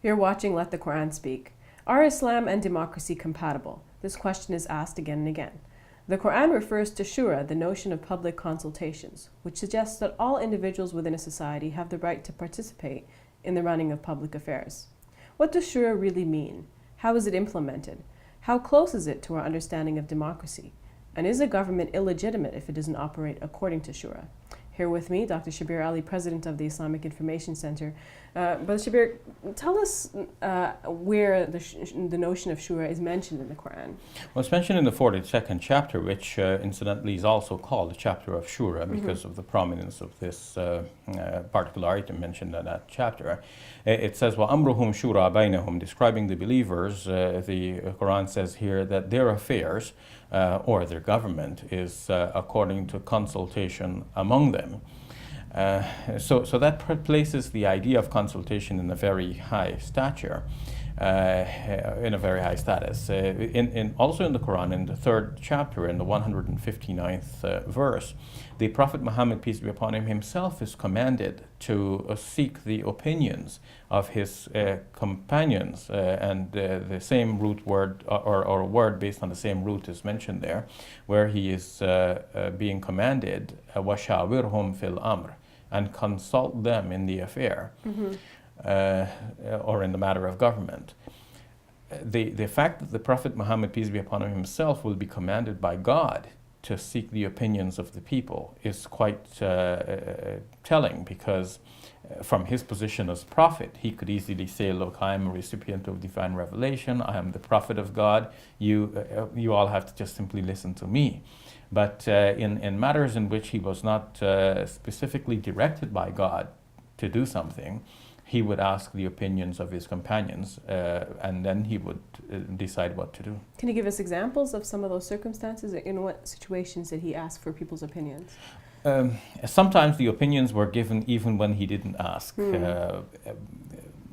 You're watching Let the Quran Speak. Are Islam and democracy compatible? This question is asked again and again. The Quran refers to shura, the notion of public consultations, which suggests that all individuals within a society have the right to participate in the running of public affairs. What does shura really mean? How is it implemented? How close is it to our understanding of democracy? And is a government illegitimate if it doesn't operate according to shura? Here with me, Dr. Shabir Ali, President of the Islamic Information Center. Brother Shabir, tell us where the notion of shura is mentioned in the Quran. Well, it's mentioned in the 42nd chapter, which incidentally is also called the chapter of shura because of the prominence of this particular item mentioned in that chapter. It says, وَأَمْرُهُمْ شُورَى بَيْنَهُمْ, describing the believers. The Quran says here that their affairs or their government is according to consultation among them. So that places the idea of consultation in a very high stature, in a very high status. Also in the Quran, in the 3rd chapter, in the 159th verse, the Prophet Muhammad, peace be upon him, himself is commanded to seek the opinions of his companions, and the same root word, or a word based on the same root is mentioned there, where he is being commanded, وَشَاوِرْهُمْ فِي الْأَمْرِ, and consult them in the affair, or in the matter of government. The fact that the Prophet Muhammad, peace be upon him, himself will be commanded by God to seek the opinions of the people is quite telling, because from his position as prophet, he could easily say, look, I am a recipient of divine revelation, I am the prophet of God, you all have to just simply listen to me. But in matters in which he was not specifically directed by God to do something, he would ask the opinions of his companions, and then he would decide what to do. Can you give us examples of some of those circumstances? In what situations did he ask for people's opinions? Sometimes the opinions were given even when he didn't ask.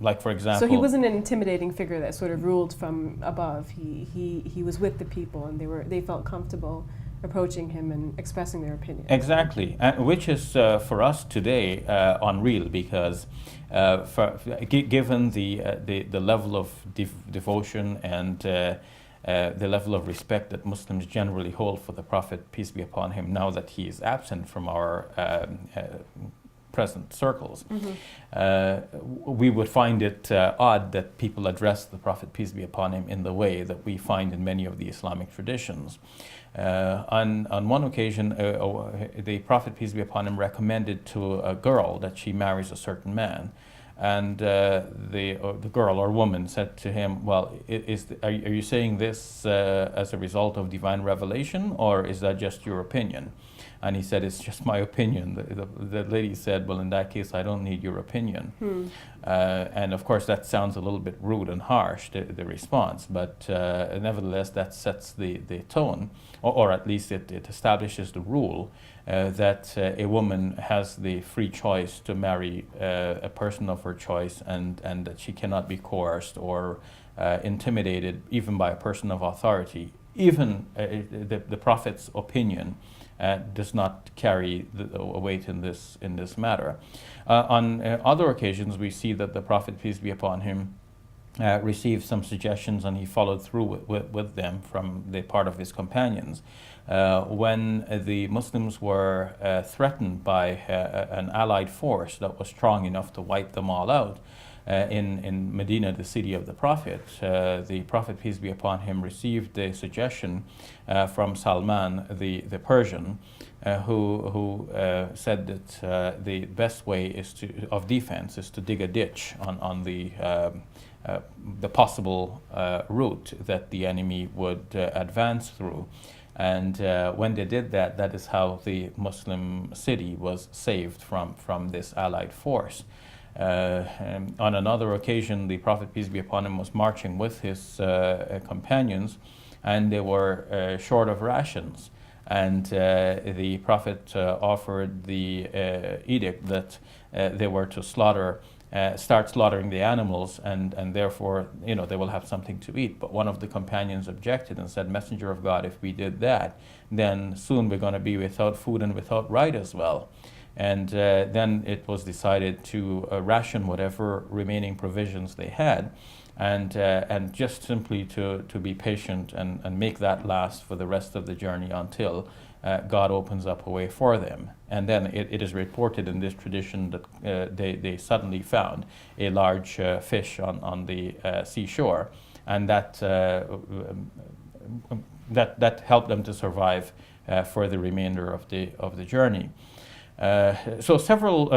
Like, for example... So he wasn't an intimidating figure that sort of ruled from above. He was with the people, and they felt comfortable approaching him and expressing their opinion. Exactly, which is for us today unreal, because given the level of devotion and the level of respect that Muslims generally hold for the Prophet, peace be upon him, now that he is absent from our present circles, we would find it odd that people address the Prophet, peace be upon him, in the way that we find in many of the Islamic traditions. On one occasion, the Prophet, peace be upon him, recommended to a girl that she marries a certain man. And the girl or woman said to him, well, are you saying this as a result of divine revelation, or is that just your opinion? And he said, it's just my opinion. The lady said, well, in that case, I don't need your opinion. And of course, that sounds a little bit rude and harsh, the response, but nevertheless, that sets the tone, or at least it establishes the rule that a woman has the free choice to marry a person of her choice, and that she cannot be coerced or intimidated even by a person of authority. Even the Prophet's opinion does not carry a weight in this matter. On other occasions, we see that the Prophet, peace be upon him, received some suggestions, and he followed through with them from the part of his companions. When the Muslims were threatened by an allied force that was strong enough to wipe them all out, in Medina, the city of the Prophet, the Prophet, peace be upon him, received a suggestion from Salman, the Persian, who said that the best way of defense is to dig a ditch on the possible route that the enemy would advance through. And when they did that, that is how the Muslim city was saved from this allied force. On another occasion, the Prophet, peace be upon him, was marching with his companions, and they were short of rations. And the Prophet offered the edict that they were to start slaughtering the animals, and therefore, they will have something to eat. But one of the companions objected and said, Messenger of God, if we did that, then soon we're going to be without food and without right as well. And then it was decided to ration whatever remaining provisions they had, and just simply to be patient and make that last for the rest of the journey until God opens up a way for them. And then it is reported in this tradition that they suddenly found a large fish on the seashore, and that helped them to survive for the remainder of the journey. So several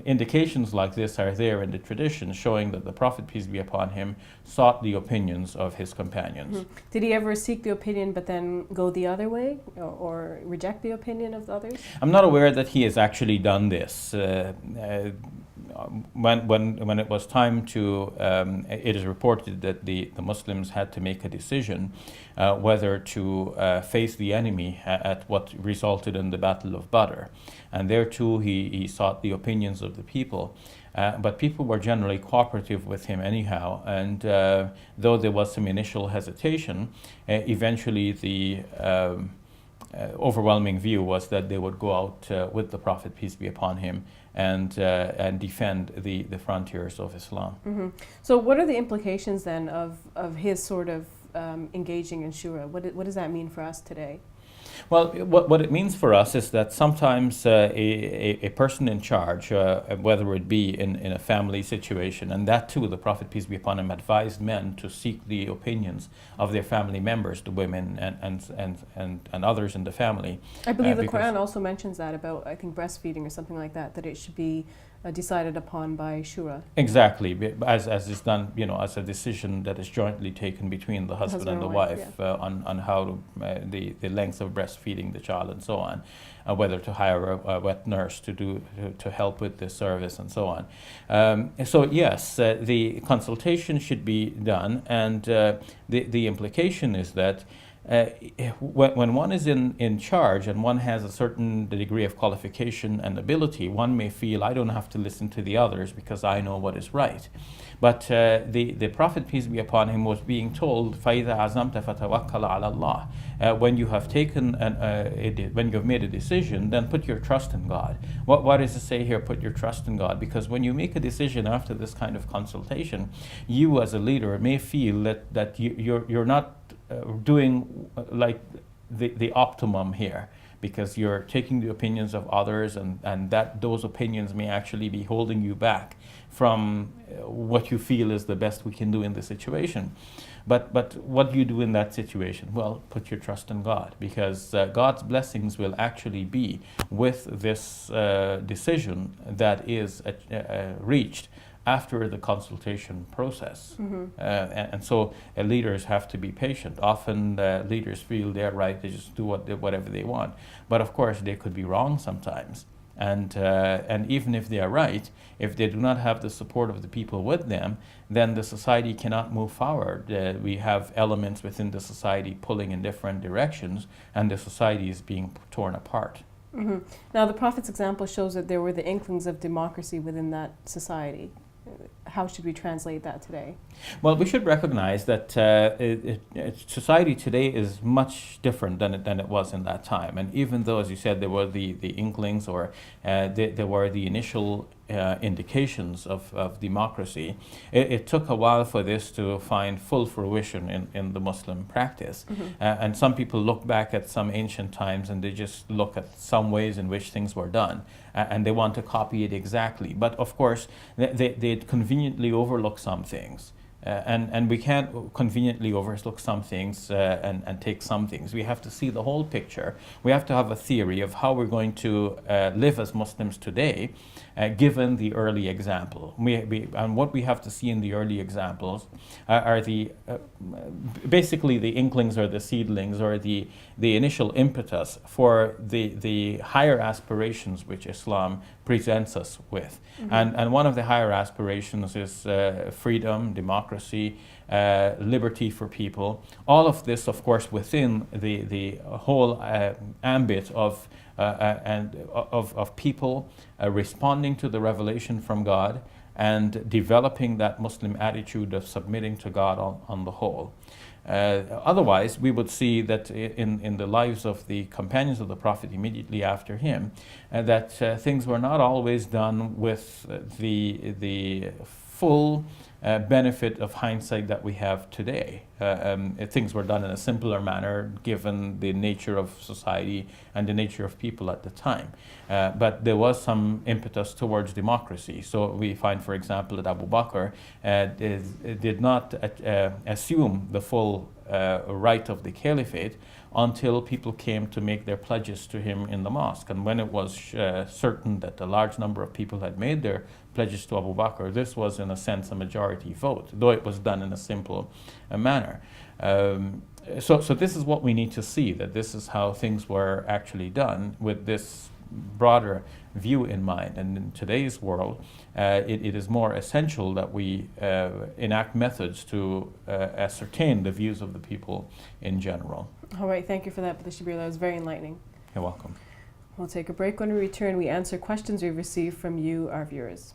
indications like this are there in the tradition, showing that the Prophet, peace be upon him, sought the opinions of his companions. Mm-hmm. Did he ever seek the opinion but then go the other way, or reject the opinion of others? I'm not aware that he has actually done this. When it was time to, it is reported that the Muslims had to make a decision whether to face the enemy at what resulted in the Battle of Badr. And there too he sought the opinions of the people. But people were generally cooperative with him anyhow, and though there was some initial hesitation, eventually the overwhelming view was that they would go out with the Prophet, peace be upon him, and defend the frontiers of Islam. Mm-hmm. So what are the implications then of his sort of engaging in shura? What does that mean for us today? Well, what it means for us is that sometimes a person in charge, whether it be in a family situation, and that too, the Prophet, peace be upon him, advised men to seek the opinions of their family members, the women and others in the family. I believe the Quran also mentions that about, I think, breastfeeding or something like that, that it should be decided upon by shura. Exactly, as is done, as a decision that is jointly taken between the husband and the wife, yeah. On how the length of breastfeeding the child and so on, whether to hire a wet nurse to help with the service and so on. So yes, the consultation should be done, and the implication is that when one is in charge and one has a certain degree of qualification and ability, one may feel, I don't have to listen to the others because I know what is right. But the Prophet, peace be upon him, was being told, فَإِذَا عَزَمْتَ فَتَوَكَّلَ عَلَى اللَّهِ. When you have taken when you have made a decision, then put your trust in God. What does it say here? Put your trust in God, because when you make a decision after this kind of consultation, you as a leader may feel that you're not doing like the optimum here, because you're taking the opinions of others, and that those opinions may actually be holding you back from what you feel is the best we can do in the situation. But what do you do in that situation? Well, put your trust in God, because God's blessings will actually be with this decision that is reached after the consultation process. Mm-hmm. And so leaders have to be patient. Often leaders feel they're right, they just do whatever they want. But of course they could be wrong sometimes. And even if they are right, if they do not have the support of the people with them, then the society cannot move forward. We have elements within the society pulling in different directions, and the society is being torn apart. Mm-hmm. Now the Prophet's example shows that there were the inklings of democracy within that society. How should we translate that today? Well, we should recognize that society today is much different than it was in that time. And even though, as you said, there were the inklings, or there were the initial indications of democracy, it took a while for this to find full fruition in the Muslim practice. Mm-hmm. And some people look back at some ancient times and they just look at some ways in which things were done, and they want to copy it exactly. But of course, they conveniently overlook some things. And we can't conveniently overlook some things and take some things. We have to see the whole picture. We have to have a theory of how we're going to live as Muslims today, given the early example. And what we have to see in the early examples are basically the inklings or the seedlings, or the initial impetus for the higher aspirations which Islam presents us with. Mm-hmm. And one of the higher aspirations is freedom, democracy, liberty for people. All of this, of course, within the whole ambit of people responding to the revelation from God and developing that Muslim attitude of submitting to God on the whole. Otherwise, we would see that in the lives of the companions of the Prophet immediately after him, that things were not always done with the full benefit of hindsight that we have today. Things were done in a simpler manner given the nature of society and the nature of people at the time. But there was some impetus towards democracy. So we find, for example, that Abu Bakr did not assume the full right of the caliphate until people came to make their pledges to him in the mosque. And when it was certain that a large number of people had made their pledges to Abu Bakr, this was in a sense a majority vote, though it was done in a simple manner. So this is what we need to see, that this is how things were actually done with this broader view in mind. And in today's world, it is more essential that we enact methods to ascertain the views of the people in general. All right, thank you for that, Brother Shabir. That was very enlightening. You're welcome. We'll take a break. When we return, we answer questions we've received from you, our viewers.